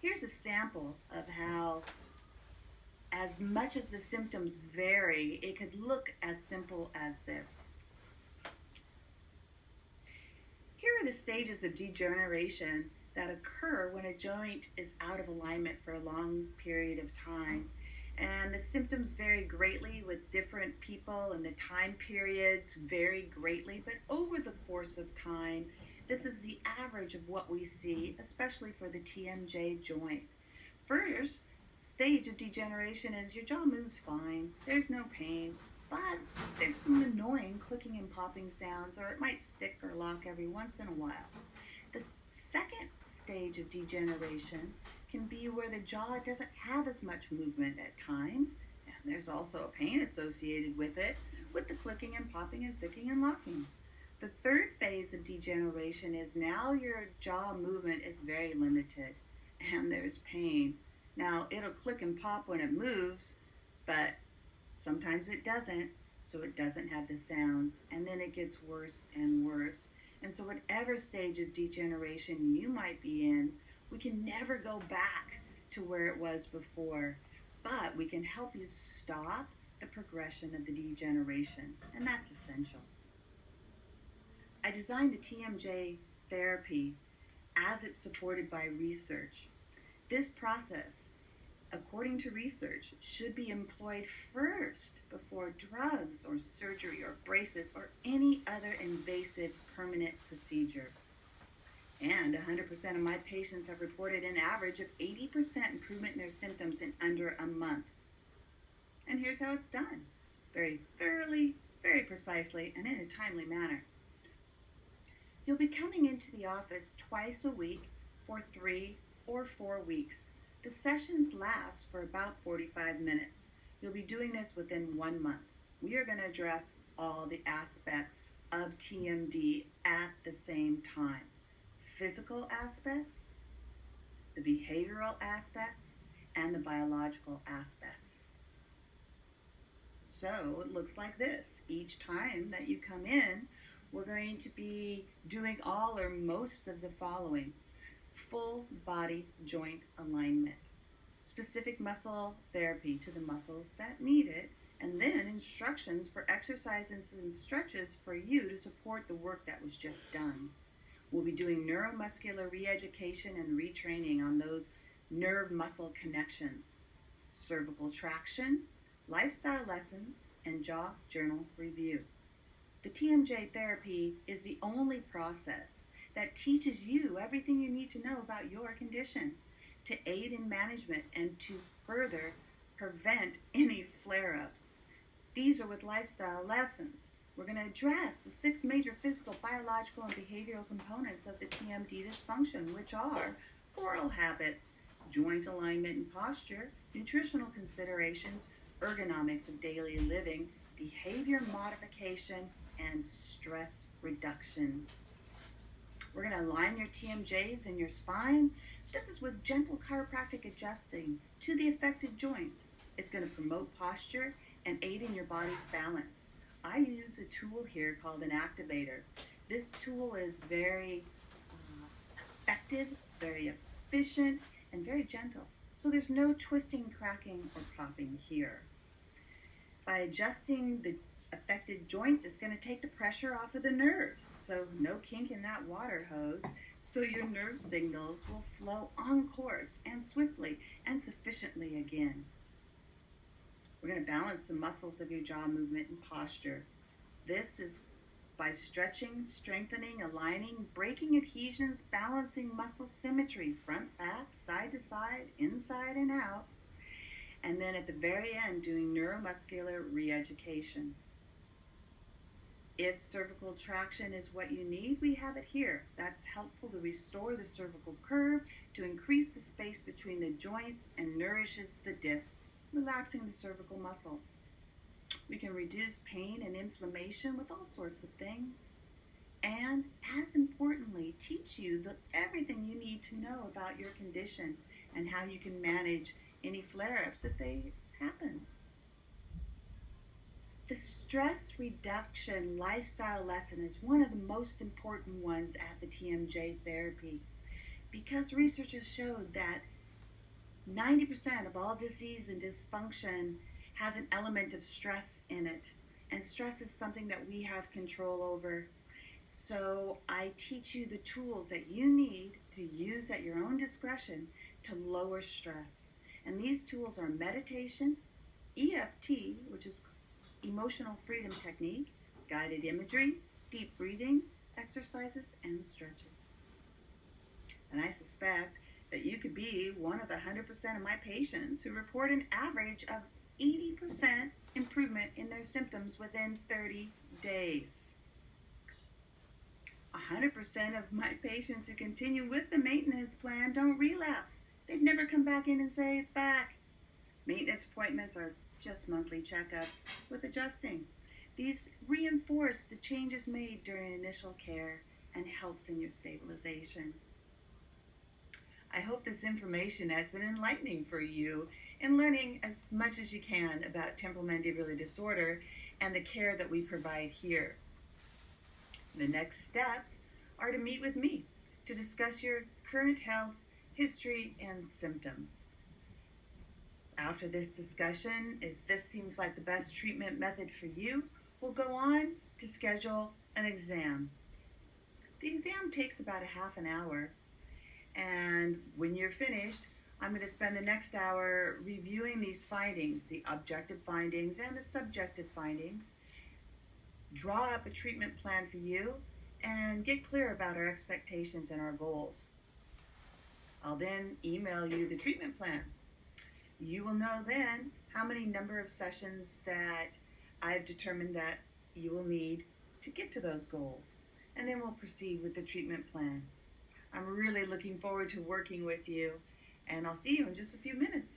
Here's a sample of how, as much as the symptoms vary, it could look as simple as this. Here are the stages of degeneration that occur when a joint is out of alignment for a long period of time. And the symptoms vary greatly with different people, and the time periods vary greatly, but over the course of time, this is the average of what we see, especially for the TMJ joint. First stage of degeneration is your jaw moves fine, there's no pain, but there's some annoying clicking and popping sounds, or it might stick or lock every once in a while. The second stage of degeneration can be where the jaw doesn't have as much movement at times, and there's also a pain associated with it, with the clicking and popping and sticking and locking. The third phase of degeneration is now your jaw movement is very limited and there's pain. Now, it'll click and pop when it moves, but sometimes it doesn't, so it doesn't have the sounds, and then it gets worse and worse. And so whatever stage of degeneration you might be in, we can never go back to where it was before, but we can help you stop the progression of the degeneration, and that's essential. I designed the TMJ therapy as it's supported by research. This process, according to research, should be employed first before drugs or surgery or braces or any other invasive permanent procedure. And 100% of my patients have reported an average of 80% improvement in their symptoms in under a month. And here's how it's done: very thoroughly, very precisely, and in a timely manner. You'll be coming into the office twice a week for 3 or 4 weeks. The sessions last for about 45 minutes. You'll be doing this within 1 month. We are going to address all the aspects of TMD at the same time. Physical aspects, the behavioral aspects, and the biological aspects. So it looks like this. Each time that you come in, we're going to be doing all or most of the following: full body joint alignment, specific muscle therapy to the muscles that need it, and then instructions for exercises and stretches for you to support the work that was just done. We'll be doing neuromuscular re-education and retraining on those nerve muscle connections, cervical traction, lifestyle lessons, and jaw journal review. The TMJ therapy is the only process that teaches you everything you need to know about your condition to aid in management and to further prevent any flare-ups. These are with lifestyle lessons. We're going to address the 6 major physical, biological, and behavioral components of the TMD dysfunction, which are oral habits, joint alignment and posture, nutritional considerations, ergonomics of daily living, behavior modification, and stress reduction. We're going to align your TMJs in your spine. This is with gentle chiropractic adjusting to the affected joints. It's going to promote posture and aid in your body's balance. I use a tool here called an activator. This tool is very effective, very efficient, and very gentle. So there's no twisting, cracking, or popping here. By adjusting the affected joints, it's going to take the pressure off of the nerves. So no kink in that water hose. So your nerve signals will flow on course and swiftly and sufficiently again. We're going to balance the muscles of your jaw movement and posture. This is by stretching, strengthening, aligning, breaking adhesions, balancing muscle symmetry, front, back, side to side, inside and out. And then at the very end, doing neuromuscular re-education. If cervical traction is what you need, we have it here. That's helpful to restore the cervical curve, to increase the space between the joints, and nourishes the disc, relaxing the cervical muscles. We can reduce pain and inflammation with all sorts of things. And as importantly, teach you everything you need to know about your condition and how you can manage any flare-ups if they happen. The stress reduction lifestyle lesson is one of the most important ones at the TMJ therapy, because research has showed that 90% of all disease and dysfunction has an element of stress in it. And stress is something that we have control over. So I teach you the tools that you need to use at your own discretion to lower stress. And these tools are meditation, EFT, which is emotional freedom technique, guided imagery, deep breathing, exercises, and stretches. And I suspect that you could be one of the 100% of my patients who report an average of 80% improvement in their symptoms within 30 days. 100% of my patients who continue with the maintenance plan don't relapse. They've never come back in and say it's back. Maintenance appointments are just monthly checkups with adjusting. These reinforce the changes made during initial care and helps in your stabilization. I hope this information has been enlightening for you in learning as much as you can about temporomandibular disorder and the care that we provide here. The next steps are to meet with me to discuss your current health, history, and symptoms. After this discussion, if this seems like the best treatment method for you, we'll go on to schedule an exam. The exam takes about a half an hour, and when you're finished, I'm going to spend the next hour reviewing these findings, the objective findings and the subjective findings, draw up a treatment plan for you, and get clear about our expectations and our goals. I'll then email you the treatment plan. You will know then how many number of sessions that I've determined that you will need to get to those goals. And then we'll proceed with the treatment plan. I'm really looking forward to working with you, and I'll see you in just a few minutes.